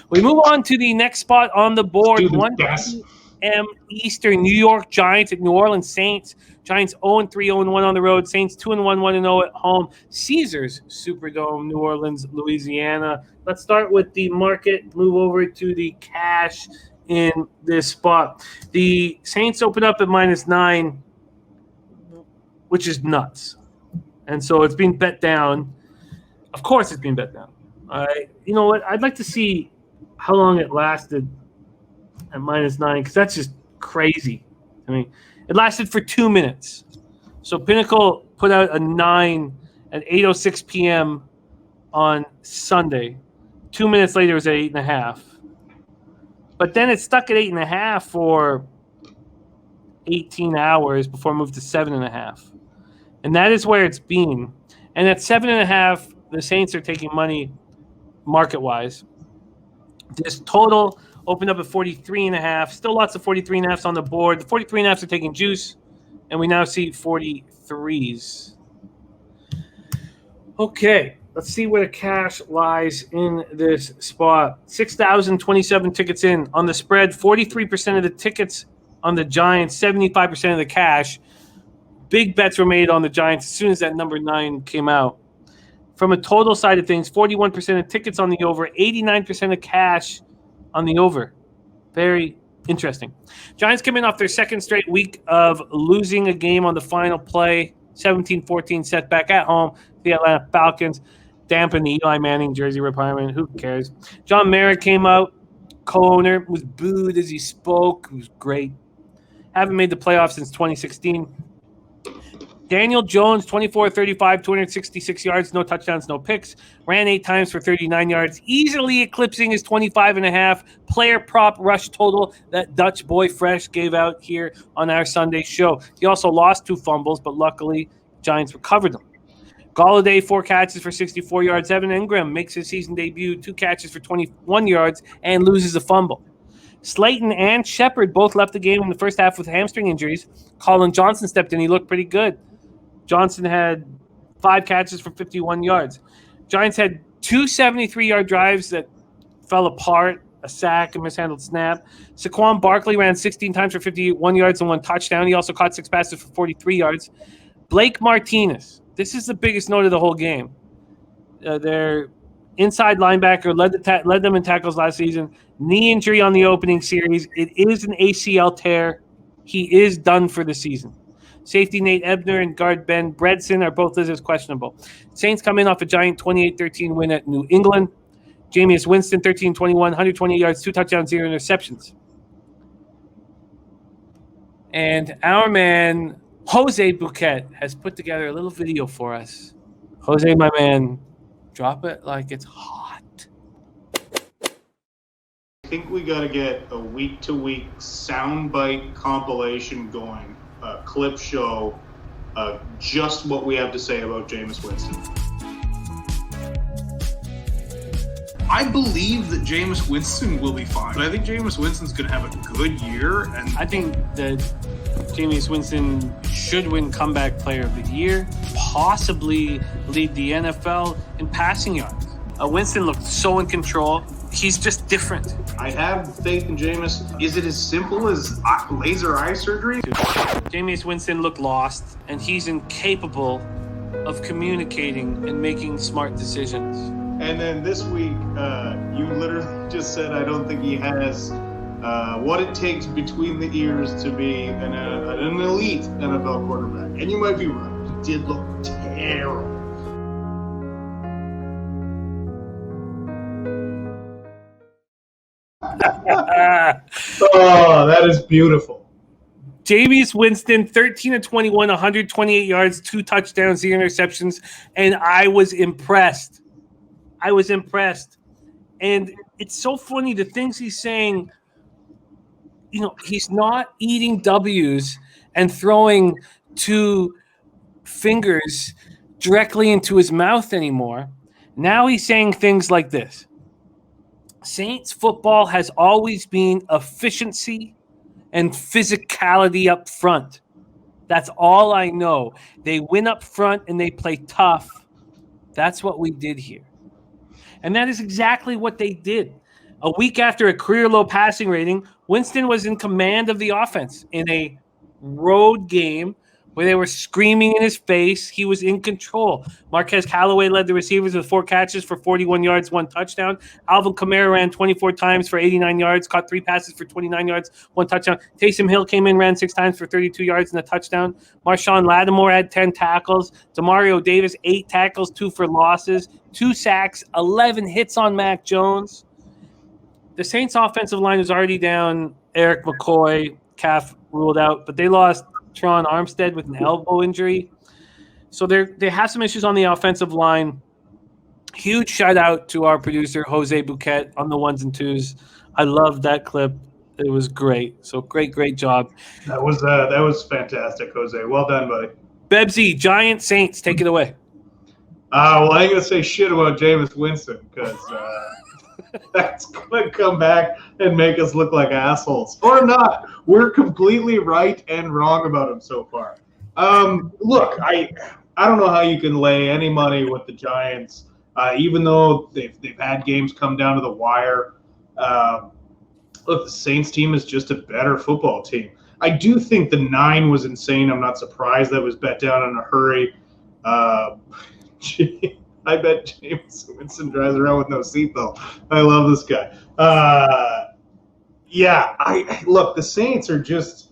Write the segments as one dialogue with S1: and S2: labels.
S1: We move on to the next spot on the board.
S2: Student
S1: 1
S2: death.
S1: p.m. Eastern, New York Giants at New Orleans Saints. Giants 0-3, 0-1 on the road. Saints 2-1, 1-0 at home. Caesars Superdome, New Orleans, Louisiana. Let's start with the market. Move over to the cash in this spot. The Saints open up at -9, which is nuts. And so it's being bet down. Of course it's being bet down. You know what? I'd like to see how long it lasted at -9 because that's just crazy. I mean, it lasted for 2 minutes. So Pinnacle put out a 9 at 8:06 p.m. on Sunday. 2 minutes later, it was at 8.5. But then it stuck at 8.5 for 18 hours before it moved to 7.5. And that is where it's been. And at 7.5, the Saints are taking money market-wise. This total opened up at 43.5. Still lots of 43.5s on the board. The 43.5s are taking juice, and we now see 43s. Okay, let's see where the cash lies in this spot. 6,027 tickets in on the spread. 43% of the tickets on the Giants, 75% of the cash. Big bets were made on the Giants as soon as that number 9 came out. From a total side of things, 41% of tickets on the over, 89% of cash on the over. Very interesting. Giants come in off their second straight week of losing a game on the final play, 17-14 setback at home. The Atlanta Falcons dampened the Eli Manning jersey requirement. Who cares? John Merrick came out, co-owner, was booed as he spoke. It was great. Haven't made the playoffs since 2016. Daniel Jones, 24-35, 266 yards, no touchdowns, no picks. Ran 8 times for 39 yards, easily eclipsing his 25.5 player prop rush total that Dutch Boy Fresh gave out here on our Sunday show. He also lost 2 fumbles, but luckily Giants recovered them. Golladay, 4 catches for 64 yards. Evan Ingram makes his season debut, 2 catches for 21 yards, and loses a fumble. Slayton and Shepard both left the game in the first half with hamstring injuries. Colin Johnson stepped in. He looked pretty good. Johnson had 5 catches for 51 yards. Giants had 2 73-yard drives that fell apart, a sack, a mishandled snap. Saquon Barkley ran 16 times for 51 yards and 1 touchdown. He also caught 6 passes for 43 yards. Blake Martinez, this is the biggest note of the whole game. Their inside linebacker led them in tackles last season. Knee injury on the opening series. It is an ACL tear. He is done for the season. Safety Nate Ebner and guard Ben Bredson are both listed as questionable. Saints come in off a giant 28-13 win at New England. Jameis Winston, 13-21, 128 yards, 2 touchdowns, 0 interceptions. And our man, Jose Bouquet, has put together a little video for us. Jose, my man, drop it like it's hot.
S2: I think we got to get a week-to-week soundbite compilation going. A clip show, just what we have to say about Jameis Winston. I believe that Jameis Winston will be fine, but I think Jameis Winston's going to have a good year. And
S1: I think that Jameis Winston should win Comeback Player of the Year, possibly lead the NFL in passing yards. Winston looked so in control. He's just different.
S2: I have faith in Jameis. Is it as simple as laser eye surgery?
S1: Jameis Winston looked lost, and he's incapable of communicating and making smart decisions.
S2: And then this week, you literally just said, I don't think he has what it takes between the ears to be an elite NFL quarterback. And you might be right. He did look terrible. Oh, that is beautiful.
S1: Jameis Winston, 13-21, 128 yards, 2 touchdowns, 0 interceptions, and I was impressed. And it's so funny, the things he's saying, you know, he's not eating W's and throwing 2 fingers directly into his mouth anymore. Now he's saying things like this. Saints football has always been efficiency and physicality up front. That's all I know. They win up front and they play tough. That's what we did here. And that is exactly what they did. A week after a career-low passing rating, Winston was in command of the offense in a road game where they were screaming in his face. He was in control. Marquez Callaway led the receivers with 4 catches for 41 yards, 1 touchdown. Alvin Kamara ran 24 times for 89 yards, caught 3 passes for 29 yards, 1 touchdown. Taysom Hill came in, ran 6 times for 32 yards and a touchdown. Marshawn Lattimore had 10 tackles. Demario Davis, 8 tackles, 2 for losses, 2 sacks, 11 hits on Mac Jones. The Saints' offensive line is already down. Eric McCoy, calf ruled out, but they lost Tron Armstead with an elbow injury. So they have some issues on the offensive line. Huge shout out to our producer, Jose Bouquet, on the 1s and 2s. I loved that clip. It was great. So great job.
S2: That was fantastic, Jose. Well done, buddy.
S1: Bebsie, Giants, Saints, take it away.
S2: Well, I ain't going to say shit about Jameis Winston because that's going to come back and make us look like assholes. Or not. We're completely right and wrong about him so far. Look, I don't know how you can lay any money with the Giants, even though they've had games come down to the wire. Look, the Saints team is just a better football team. I do think the 9 was insane. I'm not surprised that was bet down in a hurry. I bet James Winston drives around with no seatbelt. I love this guy. Look, the Saints are just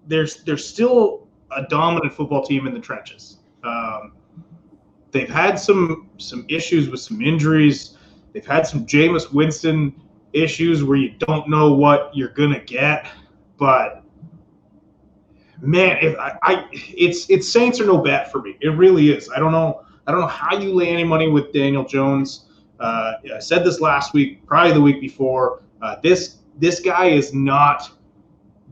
S2: they're still a dominant football team in the trenches. They've had some issues with some injuries. They've had some Jameis Winston issues where you don't know what you're gonna get. But man, it's Saints or no bet for me. It really is. I don't know how you lay any money with Daniel Jones. I said this last week, probably the week before. This guy is not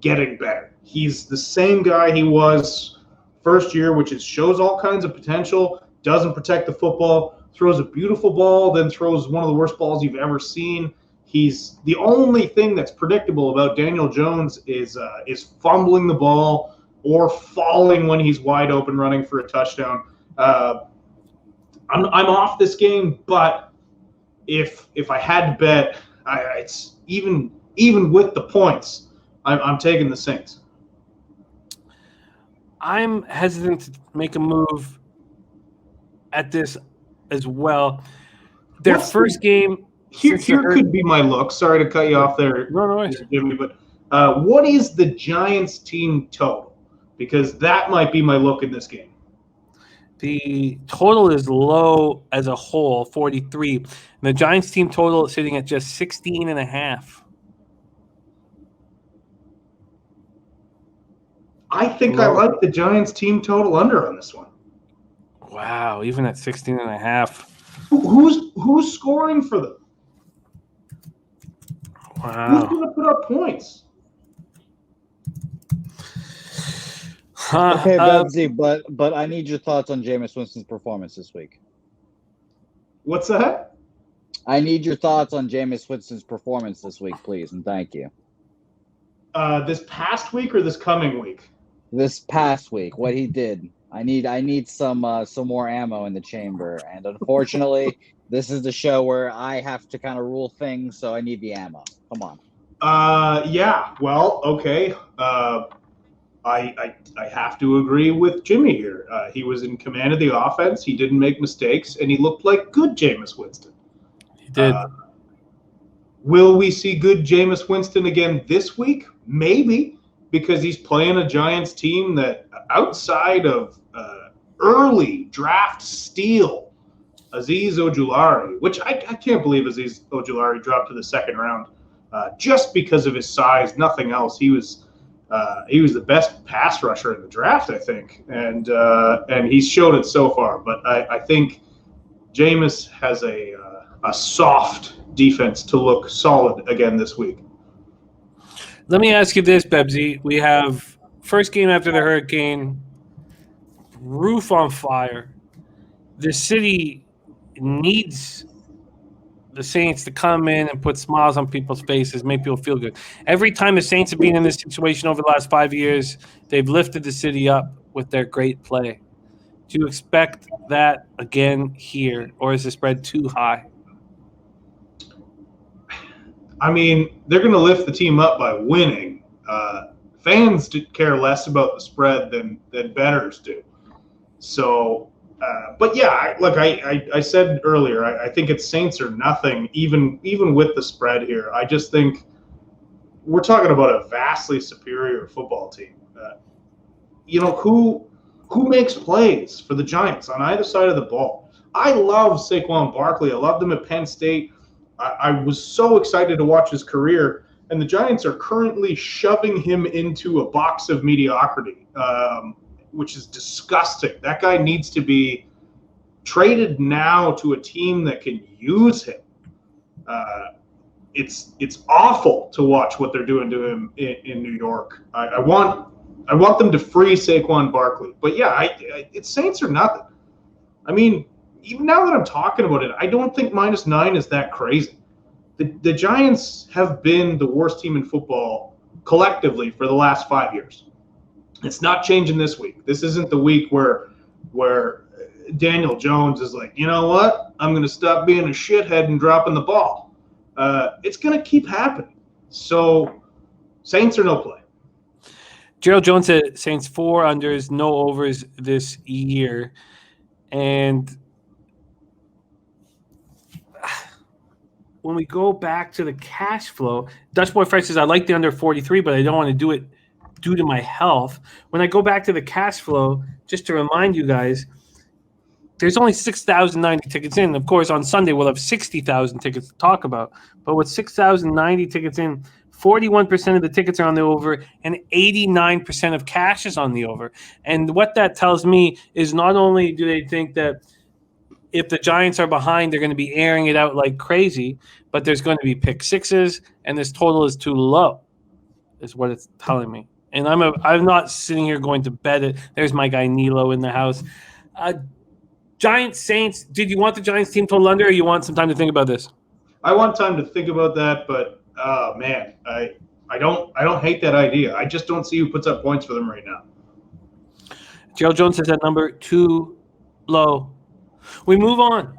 S2: getting better. He's the same guy he was first year, which shows all kinds of potential, doesn't protect the football, throws a beautiful ball, then throws one of the worst balls you've ever seen. He's the only thing that's predictable about Daniel Jones is fumbling the ball or falling when he's wide open running for a touchdown. I'm off this game, but if I had to bet, it's even with the points, I'm taking the Saints.
S1: I'm hesitant to make a move at this as well. Their first game.
S2: Here could be my look. Sorry to cut you off there,
S1: no,
S2: Jimmy, but what is the Giants team total? Because that might be my look in this game.
S1: The total is low as a whole, 43. And the Giants team total is sitting at just 16.5.
S2: I think I like the Giants team total under on this one.
S1: Wow, even at 16.5.
S2: Who's scoring for them?
S1: Wow.
S2: Who's going to put up points?
S3: Okay, Bebsie, but I need your thoughts on Jameis Winston's performance this week.
S2: What's that?
S3: I need your thoughts on Jameis Winston's performance this week, please, and thank you.
S2: This past week or this coming week?
S3: This past week, what he did. I need some more ammo in the chamber, and unfortunately, this is the show where I have to kind of rule things, so I need the ammo. Come on.
S2: Yeah. Well, okay. I have to agree with Jimmy here. He was in command of the offense. He didn't make mistakes, and he looked like good Jameis Winston.
S1: He did.
S2: Will we see good Jameis Winston again this week? Maybe, because he's playing a Giants team that outside of early draft steal Azeez Ojulari, which I can't believe Azeez Ojulari dropped to the second round just because of his size, nothing else. He was the best pass rusher in the draft, I think, and he's showed it so far. But I think Jameis has a soft defense to look solid again this week.
S1: Let me ask you this, Bebsie. We have first game after the hurricane, roof on fire. The city needs the Saints to come in and put smiles on people's faces, make people feel good. Every time the Saints have been in this situation over the last 5 years, they've lifted the city up with their great play. Do you expect that again here, or is the spread too high?
S2: I mean, they're going to lift the team up by winning. Fans care less about the spread than bettors do. So, but yeah, I said earlier, I think it's Saints or nothing, even with the spread here. I just think we're talking about a vastly superior football team. Who makes plays for the Giants on either side of the ball? I love Saquon Barkley. I loved him at Penn State. I was so excited to watch his career, and the Giants are currently shoving him into a box of mediocrity, which is disgusting. That guy needs to be traded now to a team that can use him. It's awful to watch what they're doing to him in New York. I want them to free Saquon Barkley, but yeah, it's Saints or nothing. I mean, even now that I'm talking about it, I don't think -9 is that crazy. The Giants have been the worst team in football collectively for the last 5 years. It's not changing this week. This isn't the week where Daniel Jones is like, you know what? I'm going to stop being a shithead and dropping the ball. It's going to keep happening. So Saints or no play.
S1: Gerald Jones said Saints 4 unders, no overs this year. And when we go back to the cash flow, Dutch Boy Fresh says, I like the under 43, but I don't want to do it due to my health. When I go back to the cash flow, just to remind you guys, there's only 6,090 tickets in. Of course, on Sunday, we'll have 60,000 tickets to talk about. But with 6,090 tickets in, 41% of the tickets are on the over, and 89% of cash is on the over. And what that tells me is not only do they think that if the Giants are behind, they're going to be airing it out like crazy, but there's going to be pick sixes, and this total is too low, is what it's telling me. And I'm not sitting here going to bet it. There's my guy Nilo in the house. Giants, Saints, did you want the Giants team total under, or you want some time to think about this?
S2: I want time to think about that, but man, I don't hate that idea. I just don't see who puts up points for them right now.
S1: Gerald Jones says that number too low. We move on.